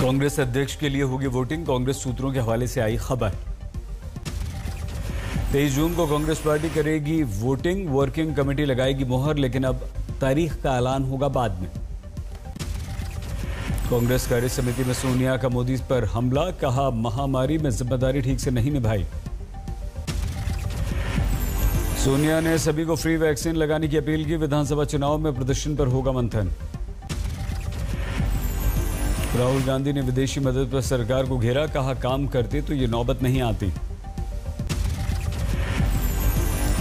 कांग्रेस अध्यक्ष के लिए होगी वोटिंग, कांग्रेस सूत्रों के हवाले से आई खबर। 23 जून को कांग्रेस पार्टी करेगी वोटिंग, वर्किंग कमेटी लगाएगी मोहर, लेकिन अब तारीख का ऐलान होगा बाद में। कांग्रेस कार्य समिति में सोनिया का मोदी पर हमला, कहा महामारी में जिम्मेदारी ठीक से नहीं निभाई। सोनिया ने सभी को फ्री वैक्सीन लगाने की अपील की, विधानसभा चुनाव में प्रदर्शन पर होगा मंथन। राहुल गांधी ने विदेशी मदद पर सरकार को घेरा, कहा काम करते तो ये नौबत नहीं आती।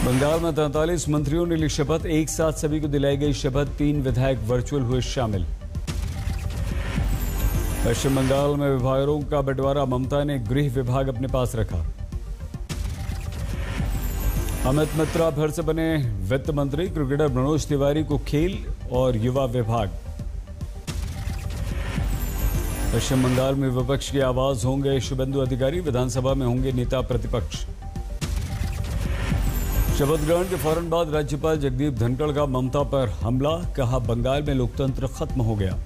बंगाल में 43 मंत्रियों ने ली शपथ, एक साथ सभी को दिलाई गई शपथ, 3 विधायक वर्चुअल हुए शामिल। पश्चिम बंगाल में विभागों का बंटवारा, ममता ने गृह विभाग अपने पास रखा। अमित मित्रा फिर से बने वित्त मंत्री, क्रिकेटर मनोज तिवारी को खेल और युवा विभाग। पश्चिम बंगाल में विपक्ष की आवाज होंगे शुभेंदु अधिकारी, विधानसभा में होंगे नेता प्रतिपक्ष। शपथ ग्रहण के फौरन बाद राज्यपाल जगदीप धनखड़ का ममता पर हमला, कहा बंगाल में लोकतंत्र खत्म हो गया।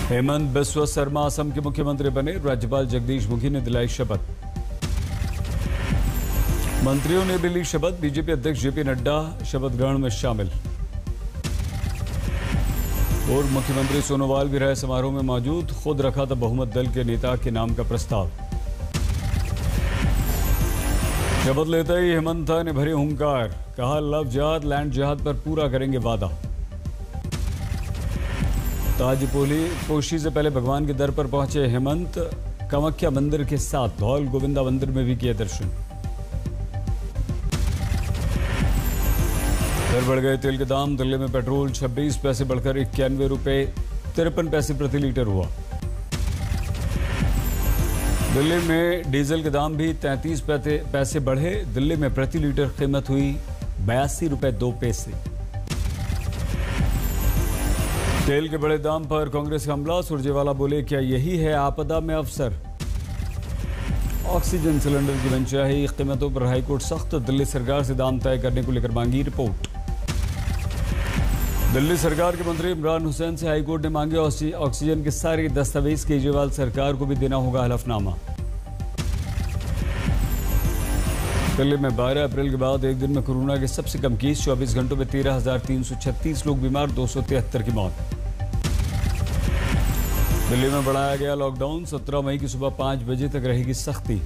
हेमंत बिस्वा शर्मा असम के मुख्यमंत्री बने, राज्यपाल जगदीश मुखी ने दिलाई शपथ। मंत्रियों ने भी ली शपथ, बीजेपी अध्यक्ष जेपी नड्डा शपथ ग्रहण में शामिल। और मुख्यमंत्री सोनोवाल भी रहे समारोह में मौजूद, खुद रखा था बहुमत दल के नेता के नाम का प्रस्ताव। शपथ लेते ही हेमंता ने भरे हुंकार, कहा लव जिहाद लैंड जिहाद पर पूरा करेंगे वादा। ताजपोशी से पहले भगवान के दर पर पहुंचे हेमंत, कामाख्या मंदिर के साथ धौल गोविंदा मंदिर में भी किए दर्शन। फिर बढ़ गए तेल के दाम, दिल्ली में पेट्रोल 26 पैसे बढ़कर 91 रुपए 53 पैसे प्रति लीटर हुआ। दिल्ली में डीजल के दाम भी 33 पैसे बढ़े, दिल्ली में प्रति लीटर कीमत हुई 82 रुपए 2 पैसे। तेल के बड़े दाम पर कांग्रेस का हमला, सुरजेवाला बोले क्या यही है आपदा में अवसर। ऑक्सीजन सिलेंडर की मनचाही कीमतों पर हाईकोर्ट सख्त, दिल्ली सरकार से दाम तय करने को लेकर मांगी रिपोर्ट। दिल्ली सरकार के मंत्री इमरान हुसैन से हाईकोर्ट ने मांगे ऑक्सीजन के सारे दस्तावेज, केजरीवाल सरकार को भी देना होगा हलफनामा। दिल्ली में 12 अप्रैल के बाद एक दिन में कोरोना के सबसे कम केस, 24 घंटों में 13,336 लोग बीमार, 273 की मौत। दिल्ली में बढ़ाया गया लॉकडाउन, 17 मई की सुबह 5 बजे तक रहेगी सख्ती।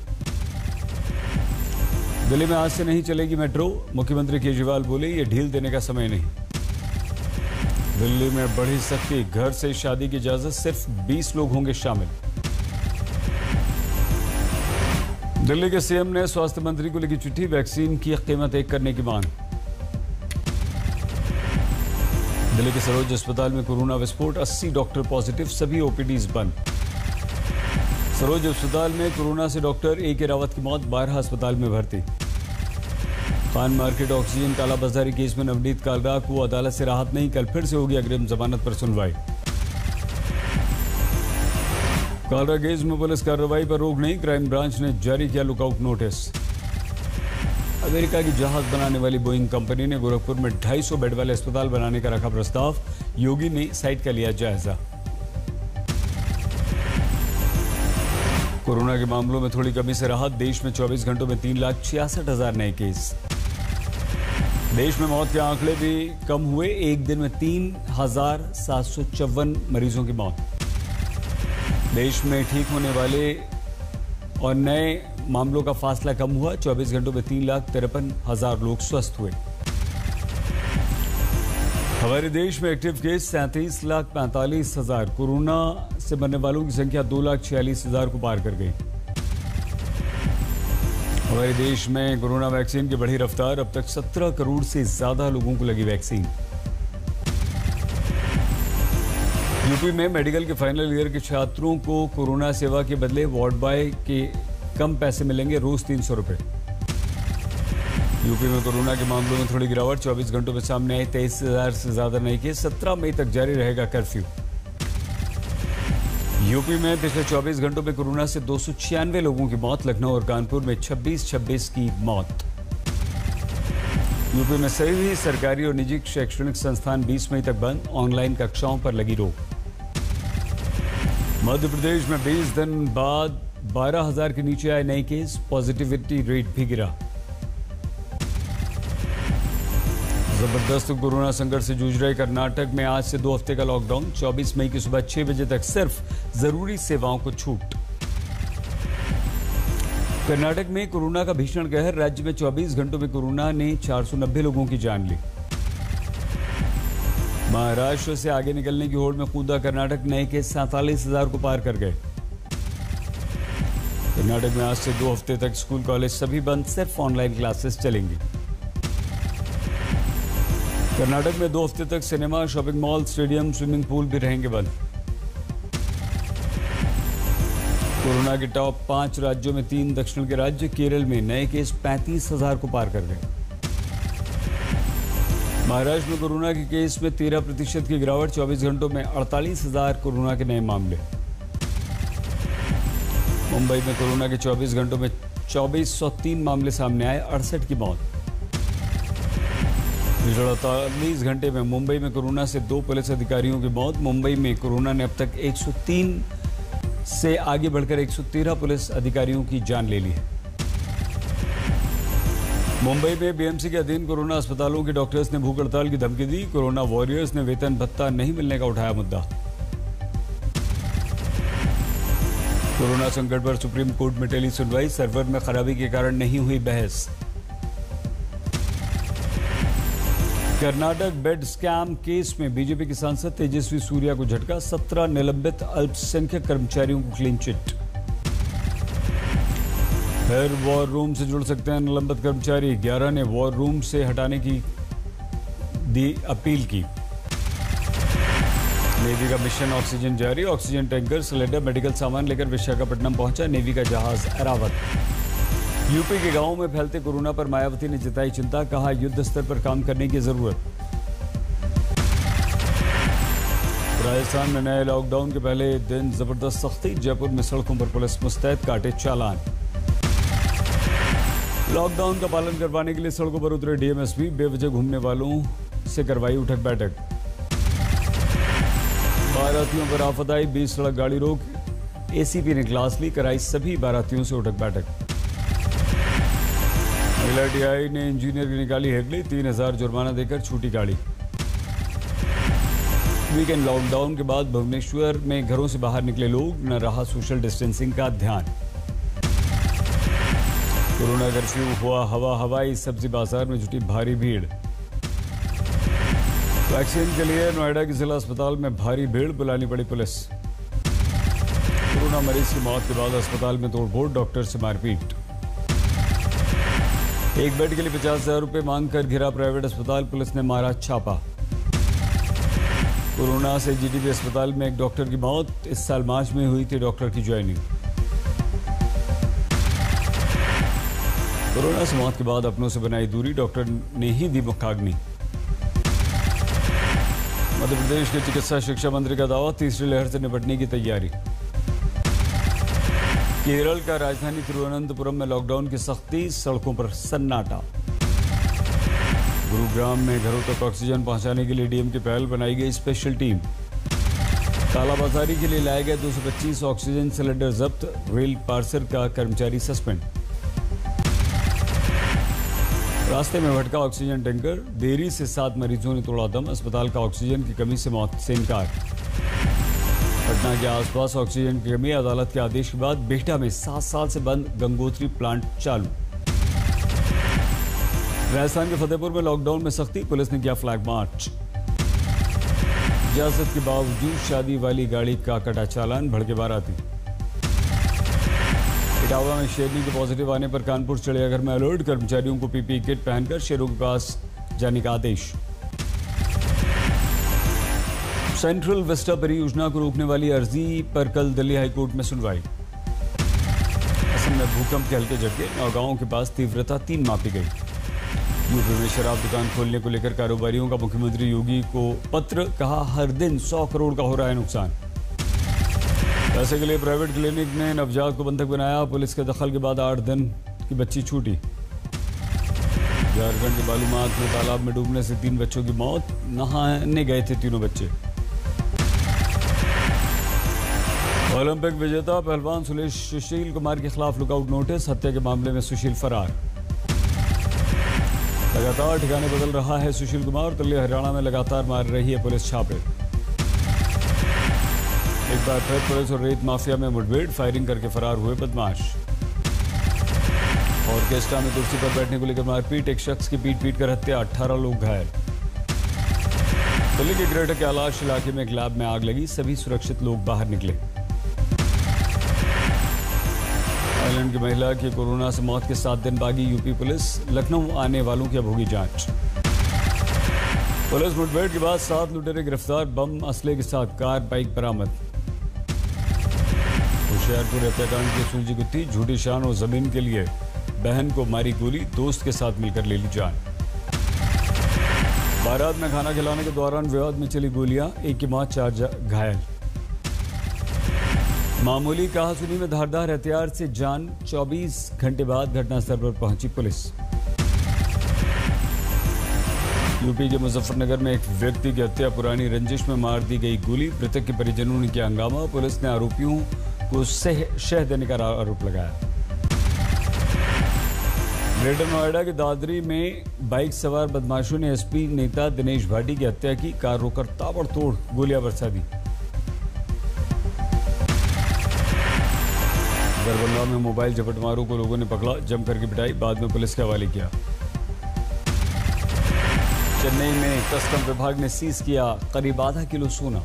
दिल्ली में आज से नहीं चलेगी मेट्रो, मुख्यमंत्री केजरीवाल बोले ये ढील देने का समय नहीं। दिल्ली में बढ़ी सख्ती, घर से शादी की इजाजत, सिर्फ 20 लोग होंगे शामिल। दिल्ली के सीएम ने स्वास्थ्य मंत्री को लिखी चिट्ठी, वैक्सीन की कीमत 1 करने की मांग। दिल्ली के सरोज अस्पताल में कोरोना विस्फोट, 80 डॉक्टर पॉजिटिव, सभी ओपीडीज बंद। सरोज अस्पताल में कोरोना से डॉक्टर ए के रावत की मौत, 12 अस्पताल में भर्ती। खान मार्केट ऑक्सीजन कालाबाजारी केस में नवनीत कालरा को अदालत से राहत नहीं, कल फिर से होगी अग्रिम जमानत पर सुनवाई। कालरा केस में पुलिस कार्रवाई पर रोक नहीं, क्राइम ब्रांच ने जारी किया लुकआउट नोटिस। अमेरिका की जहाज बनाने वाली बोइंग कंपनी ने गोरखपुर में 250 बेड वाले अस्पताल बनाने का रखा प्रस्ताव, योगी ने साइट का लिया जायजा। कोरोना के मामलों में थोड़ी कमी से राहत, देश में 24 घंटों में 3,66,000 नए केस। देश में मौत के आंकड़े भी कम हुए, एक दिन में 3,754 मरीजों की मौत। देश में ठीक होने वाले और नए मामलों का फासला कम हुआ, 24 घंटों में 3,53,000 लोग स्वस्थ हुए। हमारे देश में एक्टिव केस 37,45,000, कोरोना से मरने वालों की संख्या 2,46,000 को पार कर गई। हमारे देश में कोरोना वैक्सीन की बढ़ी रफ्तार, अब तक 17 करोड़ से ज्यादा लोगों को लगी वैक्सीन। यूपी में मेडिकल के फाइनल ईयर के छात्रों को कोरोना सेवा के बदले वार्ड बॉय के कम पैसे मिलेंगे, रोज 300 रुपए। यूपी में कोरोना के मामलों में थोड़ी गिरावट, 24 घंटों में सामने आए 23,000 से ज्यादा नए केस, 17 मई तक जारी रहेगा कर्फ्यू। यूपी में पिछले 24 घंटों में कोरोना से 296 लोगों की मौत, लखनऊ और कानपुर में 26 की मौत। यूपी में सभी सरकारी और निजी शैक्षणिक संस्थान 20 मई तक बंद, ऑनलाइन कक्षाओं पर लगी रोक। मध्य प्रदेश में 20 दिन बाद 12,000 के नीचे आए नए केस, पॉजिटिविटी रेट भी गिरा। जबरदस्त कोरोना संकट से जूझ रहे कर्नाटक में आज से 2 हफ्ते का लॉकडाउन। 24 मई की सुबह 6 बजे तक सिर्फ जरूरी सेवाओं को छूट। कर्नाटक में कोरोना का भीषण कहर। राज्य में 24 घंटों में कोरोना ने 490 लोगों की जान ली। महाराष्ट्र से आगे निकलने की होड़ में कूदा कर्नाटक। नए केस 47,000 को पार कर गए। कर्नाटक में आज से 2 हफ्ते तक स्कूल कॉलेज सभी बंद, सिर्फ ऑनलाइन क्लासेस चलेंगी। कर्नाटक में 2 हफ्ते तक cinema, shopping mall, stadium, swimming pool भी रहेंगे बंद। कोरोना के टॉप 5 राज्यों में 3 दक्षिण के राज्य। केरल में नए केस 35,000 को पार कर गए। महाराष्ट्र में कोरोना के केस में 13% की गिरावट। 24 घंटों में 48,000 कोरोना के नए मामले। मुंबई में कोरोना के 24 घंटों में 2403 मामले सामने आए, 68 की मौत। पिछले 48 घंटे में मुंबई में कोरोना से 2 पुलिस अधिकारियों की मौत। मुंबई में कोरोना ने अब तक 103 से आगे बढ़कर 113 पुलिस अधिकारियों की जान ले ली है। मुंबई में बीएमसी के अधीन कोरोना अस्पतालों के डॉक्टर्स ने भूख हड़ताल की धमकी दी। कोरोना वॉरियर्स ने वेतन भत्ता नहीं मिलने का उठाया मुद्दा। कोरोना संकट पर सुप्रीम कोर्ट में टेली सुनवाई। सर्वर में खराबी के कारण नहीं हुई बहस। कर्नाटक बेड स्कैम केस में बीजेपी के सांसद तेजस्वी सूर्या को झटका। 17 निलंबित अल्पसंख्यक कर्मचारियों को क्लीन चिट। फिर वॉर रूम से जुड़ सकते हैं निलंबित कर्मचारी। 11 ने वॉर रूम से हटाने की दी अपील की। नेवी का मिशन ऑक्सीजन जारी। ऑक्सीजन टैंकर, सिलेंडर, मेडिकल सामान लेकर विशाखापट्टनम पहुंचा नेवी का जहाज ऐरावत। यूपी के गांवों में फैलते कोरोना पर मायावती ने जताई चिंता। कहा युद्ध स्तर पर काम करने की जरूरत। राजस्थान में नए लॉकडाउन के पहले दिन जबरदस्त सख्ती। जयपुर में सड़कों पर पुलिस मुस्तैद, काटे चालान। लॉकडाउन का पालन करवाने के लिए सड़कों पर उतरे डीएमएसपी। बेवजह घूमने वालों से करवाई उठक बैठक। बारातियों पर आफत आई, 20 सड़क गाड़ी रोक। एसीपी ने क्लास ली, कराई सभी बारातियों से उठक बैठक। महिला टीआई ने इंजीनियर की निकाली हेडली, 3,000 जुर्माना देकर छूटी गाड़ी। वीकेंड लॉकडाउन के बाद भुवनेश्वर में घरों से बाहर निकले लोग, न रहा सोशल डिस्टेंसिंग का ध्यान। कोरोना कर्फ्यू हुआ हवाई सब्जी बाजार में जुटी भारी भीड़। वैक्सीन के लिए नोएडा के जिला अस्पताल में भारी भीड़, बुलानी पड़ी पुलिस। कोरोना मरीज की मौत के बाद अस्पताल में तोड़फोड़, डॉक्टर से मारपीट। एक बेड के लिए 50,000 रुपये मांग कर घिरा प्राइवेट अस्पताल, पुलिस ने मारा छापा। कोरोना से जीटीबी अस्पताल में एक डॉक्टर की मौत। इस साल मार्च में हुई थी डॉक्टर की ज्वाइनिंग। कोरोना से मौत के बाद अपनों से बनाई दूरी, डॉक्टर ने ही दी मुखाग्नि। मध्य प्रदेश के चिकित्सा शिक्षा मंत्री का दावा, तीसरी लहर से निपटने की तैयारी। केरल का राजधानी तिरुवनंतपुरम में लॉकडाउन की सख्ती, सड़कों पर सन्नाटा। गुरुग्राम में घरों तक ऑक्सीजन पहुंचाने के लिए डीएम की पहल, बनाई गई स्पेशल टीम। कालाबाजारी के लिए लाए गए 225 ऑक्सीजन सिलेंडर जब्त। रेल पार्सल का कर्मचारी सस्पेंड। रास्ते में भटका ऑक्सीजन टैंकर, देरी से 7 मरीजों ने तोड़ा दम। अस्पताल का ऑक्सीजन की कमी से मौत से इनकार। पटना के आसपास ऑक्सीजन की कमी, अदालत के आदेश के बाद बिहटा में 7 साल से बंद गंगोत्री प्लांट चालू। राजस्थान के फतेहपुर में लॉकडाउन में सख्ती, पुलिस ने किया फ्लैग मार्च। इजाजत के बावजूद शादी वाली गाड़ी का कटा चालान, भड़के बाराती। इटावा में शेरनी के पॉजिटिव आने पर कानपुर चिड़ियाघर में अलर्ट, कर्मचारियों को पीपीई किट पहनकर शेरों के पास जाने का आदेश। सेंट्रल विस्टा परियोजना को रोकने वाली अर्जी पर कल दिल्ली हाईकोर्ट में सुनवाई। असम में भूकंप के हल्के झटके, नौगांव के पास तीव्रता 3 मापी गई। यूपी में शराब दुकान खोलने को लेकर कारोबारियों का मुख्यमंत्री योगी को पत्र, कहा हर दिन 100 करोड़ का हो रहा है नुकसान। पैसे के लिए प्राइवेट क्लिनिक ने नवजात को बंधक बनाया, पुलिस के दखल के बाद 8 दिन की बच्ची छूटी। झारखंड के बालूमाथ में तालाब में डूबने से 3 बच्चों की मौत, नहाने गए थे तीनों बच्चे। ओलंपिक विजेता पहलवान सुशील कुमार के खिलाफ लुकआउट नोटिस। हत्या के मामले में सुशील फरार। लगातार ठिकाने बदल रहा है सुशील कुमार। दिल्ली हरियाणा में लगातार मार रही है पुलिस छापे। एक बार फिर पुलिस और रेत माफिया में मुठभेड़। फायरिंग करके फरार हुए बदमाश। ऑर्केस्ट्रा में कुर्सी पर बैठने को लेकर मारपीट। एक शख्स की पीट कर हत्या। 18 लोग घायल। दिल्ली के ग्रेटर कैलाश इलाके में एक लैब में आग लगी। सभी सुरक्षित लोग बाहर निकले। थाईलैंड की महिला की कोरोना से मौत के 7 दिन बागी। यूपी पुलिस लखनऊ आने वालों की अब होगी जांच। पुलिस मुठभेड़ के बाद 7 लुटेरे गिरफ्तार। बम असले के साथ कार बाइक बरामद। होशियारपुर हत्याकांड की सुलझी गुत्थी। झूठी शान और जमीन के लिए बहन को मारी गोली। दोस्त के साथ मिलकर ले ली जान। बारात में खाना खिलाने के दौरान विवाद में चली गोलियां। एक की मौत, 4 घायल। मामूली कहासुनी में धारदार हथियार से जान। 24 घंटे बाद घटनास्थल पर पहुंची पुलिस। यूपी के मुजफ्फरनगर में एक व्यक्ति की हत्या। पुरानी रंजिश में मार दी गई गोली। मृतक के परिजनों ने किया हंगामा। पुलिस ने आरोपियों को शह देने का आरोप लगाया। ग्रेटर नोएडा के दादरी में बाइक सवार बदमाशों ने एसपी नेता दिनेश भाटी की हत्या की। कार रोककर ताबड़तोड़ गोलियां बरसा दी। दरभंगा में मोबाइल झपटमारों को लोगों ने पकड़ा। जमकर की पिटाई। बाद में पुलिस के हवाले किया। चेन्नई में कस्टम विभाग ने सीज किया करीब आधा किलो सोना।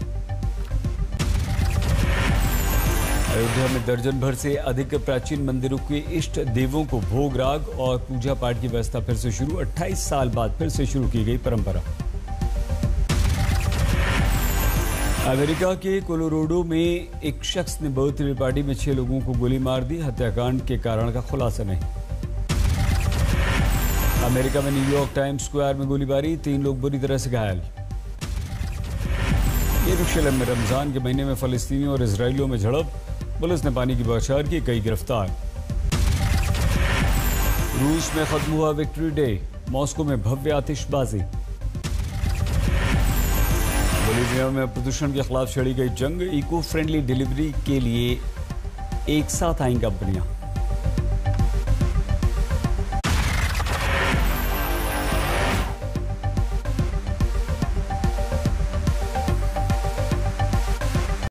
अयोध्या में दर्जन भर से अधिक प्राचीन मंदिरों के इष्ट देवों को भोग राग और पूजा पाठ की व्यवस्था फिर से शुरू। 28 साल बाद फिर से शुरू की गई परंपरा। अमेरिका के कोलोराडो में एक शख्स ने बर्थडे पार्टी में 6 लोगों को गोली मार दी। हत्याकांड के कारण का खुलासा नहीं। अमेरिका में न्यूयॉर्क टाइम्स स्क्वायर में गोलीबारी। 3 लोग बुरी तरह से घायल। यरूशलेम में रमजान के महीने में फलस्तीनियों और इजरायलियों में झड़प। पुलिस ने पानी की बौछार की। कई गिरफ्तार। रूस में खत्म हुआ विक्ट्री डे। मॉस्को में भव्य आतिशबाजी। बोलीविया में प्रदूषण के खिलाफ छेड़ी गई जंग। इको फ्रेंडली डिलीवरी के लिए एक साथ आई कंपनियां।